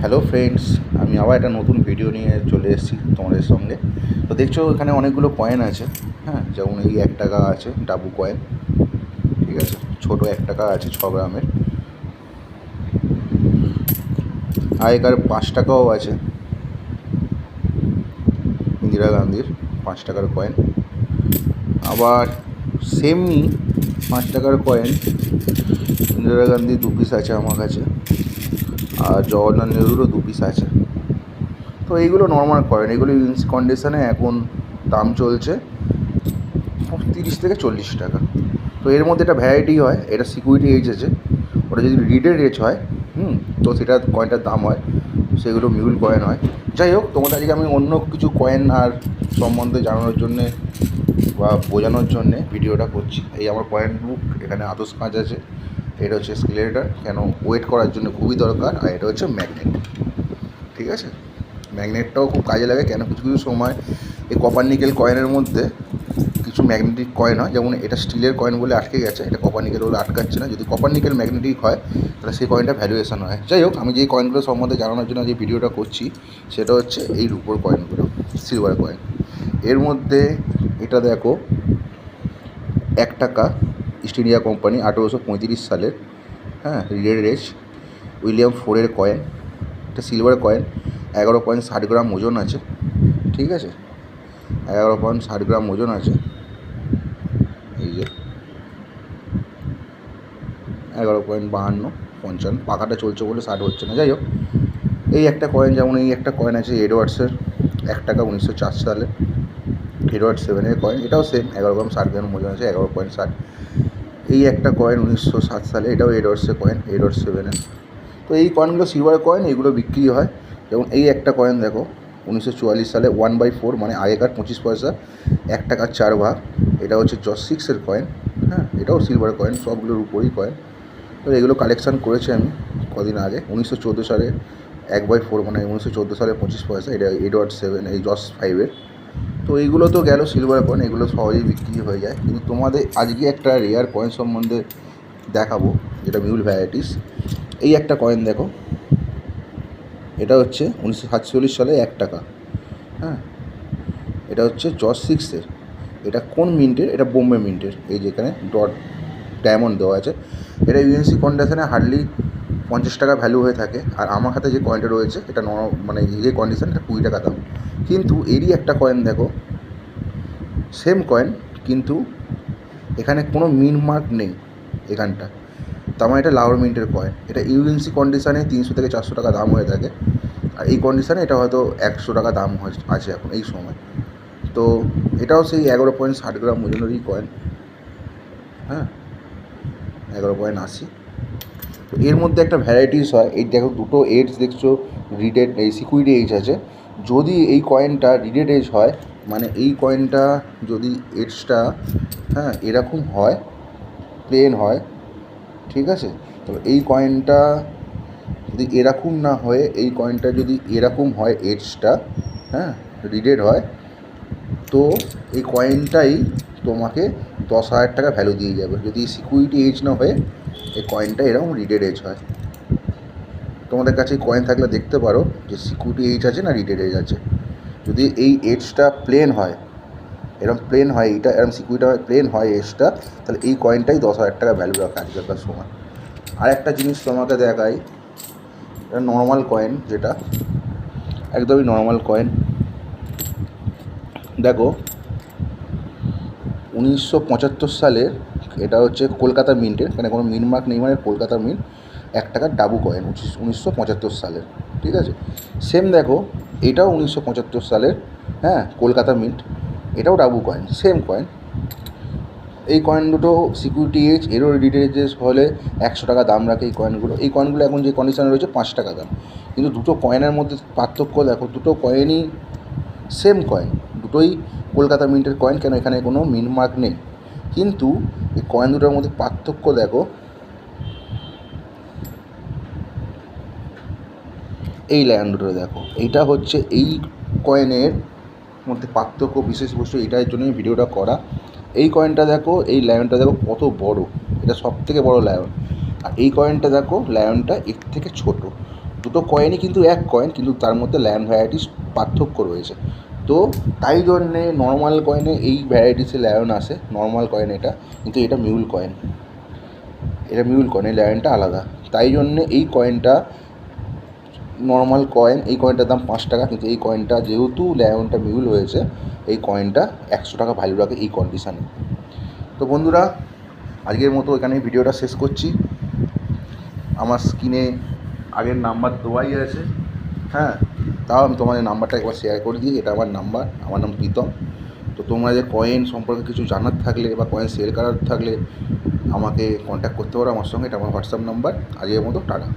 Hello friends, আমি আবার একটা নতুন ভিডিও নিয়ে চলে এসেছি তোমাদের সঙ্গে। তো দেখছো এখানে অনেকগুলো কয়েন আছে। হ্যাঁ, যেমন এই 1 টাকা আছে, ডাবু কয়েন। ঠিক আছে, ছোটো 1 টাকা আছে 6 গ্রামের। আগেকার 5 টাকাও আছে, ইন্দিরা গান্ধীর 5 টাকার কয়েন। আবার সেমই 5 টাকার কয়েন ইন্দিরা গান্ধীর 2 পিস আছে আমার কাছে, আর জওয়াহরলাল নেহরুরও 2 পিস আছে। তো এইগুলো নর্মাল কয়েন, এগুলো ইউজ কন্ডিশনে এখন দাম চলছে 30 থেকে 40 টাকা। তো এর মধ্যে একটা ভ্যারাইটি হয়, এটা সিকিউরিটি এজ আছে। ওটা যদি রিডের এজ হয়, তো সেটা কয়েনটার দাম হয়, সেগুলো মিউল কয়েন হয়। যাই হোক, তোমাদের আজকে আমি অন্য কিছু কয়েন আর সম্বন্ধে জানানোর জন্যে বা বোঝানোর জন্যে ভিডিওটা করছি। এই আমার কয়েন বুক, এখানে আতস কাঁচ আছে, এটা হচ্ছে স্কেলেটার, কেন ওয়েট করার জন্য খুবই দরকার। আর এটা হচ্ছে ম্যাগনেট। ঠিক আছে, ম্যাগনেটটাও খুব কাজে লাগে, কেন কিছু কিছু সময় এই কপার নিকেল কয়েনের মধ্যে কিছু ম্যাগনেটিক কয়েন হয়। যেমন এটা স্টিলের কয়েন বলে আটকে গেছে, এটা কপার নিকেল বলে আটকাচ্ছে না। যদি কপার নিকেল ম্যাগনেটিক হয় তাহলে সেই কয়েনটা ভ্যালুয়েশন হয়। যাই হোক, আমি যে কয়েনগুলো সম্বন্ধে জানানোর জন্য যে ভিডিওটা করছি সেটা হচ্ছে এই রুপোর কয়েনগুলো, সিলভার কয়েন। এর মধ্যে এটা দেখো 1 টাকা, ইস্ট ইন্ডিয়া কোম্পানি, 1835 সালের। হ্যাঁ, রিডের এজ, উইলিয়াম ফোরের কয়েন। এটা সিলভার কয়েন, 11.60 গ্রাম ওজন আছে। ঠিক আছে, 11.60 গ্রাম ওজন আছে। এই যে 11.52-55, পাখাটা চলছে বলে 60 হচ্ছে না। যাই হোক, এই একটা কয়েন, যেমন এই একটা কয়েন আছে এডওয়ার্ডসের 1 টাকা, 1904 সালে, এডওয়ার্ড 7-এর কয়েন। এটাও সেম 11.60 গ্রাম ওজন আছে, 11.60। এই একটা কয়েন 1907 সালে, এটাও এডওয়ার্ডসের কয়েন, এডওয়ার্ড 7-এর। তো এই কয়েনগুলো সিলভার কয়েন, এগুলো বিক্রি হয়। যেমন এই একটা কয়েন দেখো 1944 সালে, 1/4, মানে আগেকার 25 পয়সা, 1 টাকার 4 ভাগ। এটা হচ্ছে জস 6-এর কয়েন। হ্যাঁ, এটাও সিলভার কয়েন, সবগুলোর উপরই কয়েন। তো এগুলো কালেকশান করেছি আমি কদিন আগে। 1914 সালে 1/4, মানে 1914 সালে 25 পয়সা, এটা এডওয়ার্ড 7, এই জস 5-এর। তো এইগুলো তো গেল সিলভার কয়েন, এগুলো সহজেই বিক্রি হয়ে যায়। কিন্তু তোমাদের আজকে একটা রেয়ার কয়েন সম্বন্ধে দেখাবো, যেটা মিউল ভ্যারাইটিস। এই একটা কয়েন দেখো, এটা হচ্ছে 1947 সালে 1 টাকা। হ্যাঁ, এটা হচ্ছে জস 6-এর। এটা কোন মিন্টের? এটা বোম্বে মিন্টের। এই যেখানে ডট ডায়মন্ড দেওয়া আছে। এটা ইউএনসি কন্ডিশনে হার্ডলি 50 টাকা ভ্যালু হয়ে থাকে। আর আমার হাতে যে কয়েনটা রয়েছে, এটা মানে যে কন্ডিশন, এটা 20 টাকা দাম। কিন্তু এরই একটা কয়েন দেখো, সেম কয়েন, কিন্তু এখানে কোনো মিন মার্ক নেই এখানটা। তার মানে এটা লাহোর মিন্টের কয়েন। এটা ইউএনসি কন্ডিশনে 300 থেকে 400 টাকা দাম হয়ে থাকে। আর এই কন্ডিশনে এটা হয়তো 100 টাকা দাম আছে এখন এই সময়। তো এটাও সেই 11.60 গ্রাম ওজনেরই কয়েন। হ্যাঁ, 11.80। তো এর মধ্যে একটা ভ্যারাইটিস হয়। এই দেখো, দুটো এজ দেখছো, রিডেড, এই সিকিউরিটি এজ আছে। যদি এই কয়েনটা রিডেড এজ হয়, মানে এই কয়েনটা যদি এজটা, হ্যাঁ, এরকম হয়, প্লেন হয়, ঠিক আছে, তবে এই কয়েনটা যদি এরকম না হয়ে, এই কয়েনটা যদি এরকম হয় এজটা, হ্যাঁ, রিডেড হয়, তো এই কয়েনটাই তোমাকে 10,000 টাকা ভ্যালু দিয়ে যাবে। যদি সিকিউরিটি এজ না হয়ে এই কয়েনটা এরকম রিডেড এজ হয়। তোমাদের কাছে কয়েন থাকলে দেখতে পারো যে সিকিউরিটি এজ আছে না রিডেড এজ আছে। যদি এই এজটা প্লেন হয়, এরকম প্লেন হয়, এইটা এরকম সিকিউরিটি হয়, প্লেন হয় এজটা, তাহলে এই কয়েনটাই 10,000 টাকা ভ্যালু রাখে আজকালকার সময়। আর একটা জিনিস তোমাকে দেখাই, এটা নর্মাল কয়েন, যেটা একদমই নর্মাল কয়েন। দেখো 1975 সালের, এটা হচ্ছে কলকাতা মিন্টের, এখানে কোনো মিন মার্ক নেই, মানে কলকাতা মিন্ট, 1 টাকার ডাবু কয়েন 1975 সালের। ঠিক আছে, সেম দেখো, এটাও 1975 সালের। হ্যাঁ, কলকাতা মিন্ট, এটাও ডাবু কয়েন, সেম কয়েন। এই কয়েন দুটো সিকিউরিটি এজ, এরও রিডেজ হলে 100 টাকা দাম রাখে এই কয়েনগুলো। এই কয়েনগুলো এখন যে কন্ডিশনে রয়েছে 5 টাকা দাম। কিন্তু দুটো কয়েনের মধ্যে পার্থক্য দেখো, দুটো কয়েনই সেম কয়েন, দুটোই কলকাতা মিন্টের কয়েন, কেন এখানে কোনো মিন মার্ক নেই। কিন্তু এই কয়েন দুটোর মধ্যে পার্থক্য দেখো, এই লাইন দুটো দেখো, এইটা হচ্ছে এই কয়েনের মধ্যে পার্থক্য, বিশেষ বস্তু, এটার জন্যই ভিডিওটা করা। এই কয়েনটা দেখো, এই লায়নটা দেখো কত বড়, এটা সব থেকে বড় লায়ন। আর এই কয়েনটা দেখো, লায়নটা এর থেকে ছোট। দুটো কয়েনই কিন্তু এক কয়েন, কিন্তু তার মধ্যে লায়ন ভ্যারাইটিস পার্থক্য রয়েছে। তো তাই জন্যে নর্মাল কয়েনে এই ভ্যারাইটিসে লায়ন আসে, নর্মাল কয়েন এটা, কিন্তু এটা মিউল কয়েন, এটা মিউল কয়েন, এই লায়নটা আলাদা। তাই জন্যে এই কয়েনটা নর্মাল কয়েন, এই কয়েনটার দাম 5 টাকা, কিন্তু এই কয়েনটা যেহেতু লায়নটা মিউল হয়েছে, এই কয়েনটা 100 টাকা ভ্যালু রাখে এই কন্ডিশানে। তো বন্ধুরা, আজকের মতো এখানেই ভিডিওটা শেষ করছি। আমার স্ক্রিনে আগের নাম্বার দেওয়াই আছে, হ্যাঁ, তাও আমি তোমাদের নাম্বারটা একবার শেয়ার করে দিই। এটা আমার নাম্বার, আমার নাম প্রীতম। তো তোমরা যে কয়েন সম্পর্কে কিছু জানার থাকলে বা কয়েন সেল করার থাকলে আমাকে কন্ট্যাক্ট করতে পারো আমার সঙ্গে, এটা আমার হোয়াটসঅ্যাপ নাম্বার। আজকের মতো টাটা।